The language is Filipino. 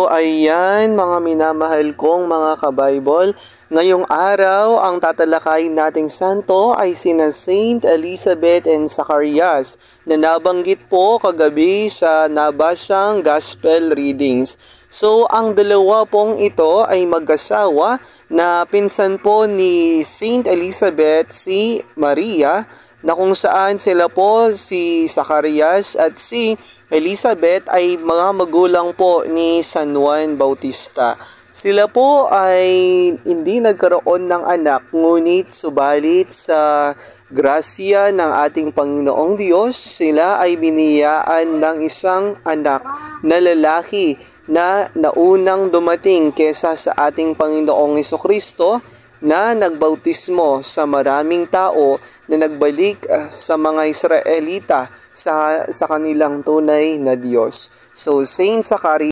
Ayan mga minamahal kong mga ka-Bible. Ngayong araw, ang tatalakayin nating santo ay sina Saint Elizabeth and Zacharias na nabanggit po kagabi sa nabasang Gospel readings. Ang dalawa pong ito ay mag-asawa na pinsan po ni Saint Elizabeth, si Maria, na kung saan sila po si Zacharias at si Elizabeth ay mga magulang po ni San Juan Bautista. Sila po ay hindi nagkaroon ng anak, ngunit subalit sa grasya ng ating Panginoong Diyos, sila ay biniyaan ng isang anak na lalaki na naunang dumating kesa sa ating Panginoong Hesukristo, na nagbautismo sa maraming tao na nagbalik sa mga Israelita sa kanilang tunay na Diyos. Saint Zacharias